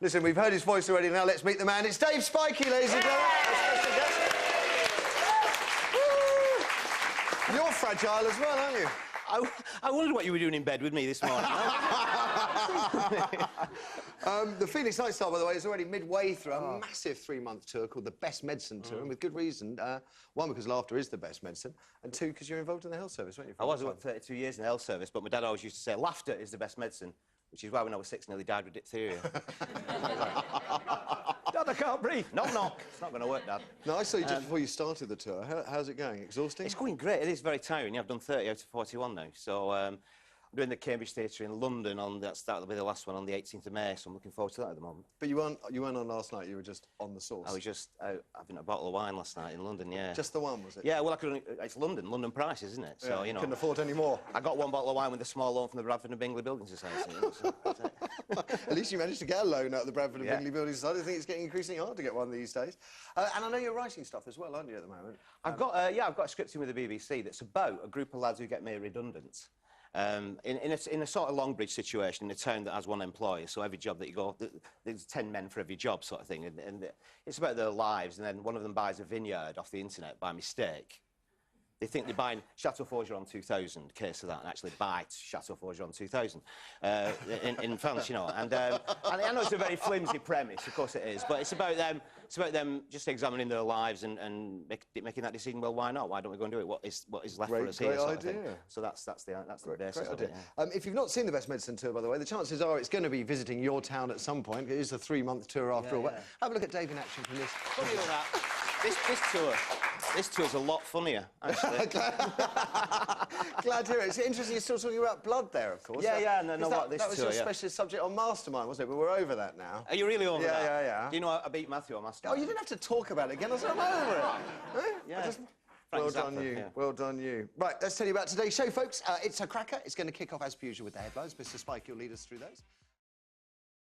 Listen, we've heard his voice already. Now let's meet the man. It's Dave Spikey, ladies and gentlemen. Our special guest. You're fragile as well, aren't you? I wondered what you were doing in bed with me this morning. The Phoenix Night Star, by the way, is already midway through a massive 3-month tour called the Best Medicine Tour, and with good reason. One, because laughter is the best medicine, and two, because you're involved in the health service, weren't you? I worked 32 years in the health service, but my dad always used to say, laughter is the best medicine, which is why when I was 6 nearly died with diphtheria. Dad, I can't breathe. Knock, knock. It's not going to work, Dad. No, I saw you just before you started the tour. How's it going? Exhausting? It's going great. It is very tiring. I've done 30 out of 41 now. So I'm doing the Cambridge Theatre in London that'll be the last one on the 18th of May, so I'm looking forward to that at the moment. But you weren't on last night, you were just on the sauce? I was just out having a bottle of wine last night in London, yeah. Just the one, was it? Yeah, well, it's London prices, isn't it? So, yeah, you know. Couldn't afford any more. I got one bottle of wine with a small loan from the Bradford and Bingley Building Society. You know, so that's it. At least you managed to get a loan out of the Bradford and Bingley Building Society. I think it's getting increasingly hard to get one these days. And I know you're writing stuff as well, aren't you, at the moment? I've got a script in with the BBC that's about a group of lads who get made redundant. In a sort of Longbridge situation, in a town that has one employer, so every job that you go, there's 10 men for every job sort of thing, and it's about their lives, and then one of them buys a vineyard off the internet by mistake. They think they're buying Chateau Forgeron 2000, case of that, and actually buy Chateau Forgeron 2000 in France, you know. And I know it's a very flimsy premise, of course it is, but it's about them just examining their lives and making that decision. Well, why not? Why don't we go and do it? What is left for us here? Sort of thing. So that's the basis of it. Yeah. If you've not seen the Best Medicine Tour, by the way, the chances are it's going to be visiting your town at some point. It is a 3-month tour after all. Have a look at Dave in action from this. Funny that. This tour's a lot funnier, actually. Glad to hear it. It's interesting you're still talking about blood there, of course. That was your specialist subject on Mastermind, wasn't it? But we're over that now. Are you really over that? Yeah. Do you know I beat Matthew on Mastermind? Oh, you didn't have to talk about it again. I said I'm over it. Yeah. Well done, you. Yeah. Well done, you. Right, let's tell you about today's show, folks. It's a cracker. It's going to kick off as per usual with the headlines. Mr. Spike, you'll lead us through those.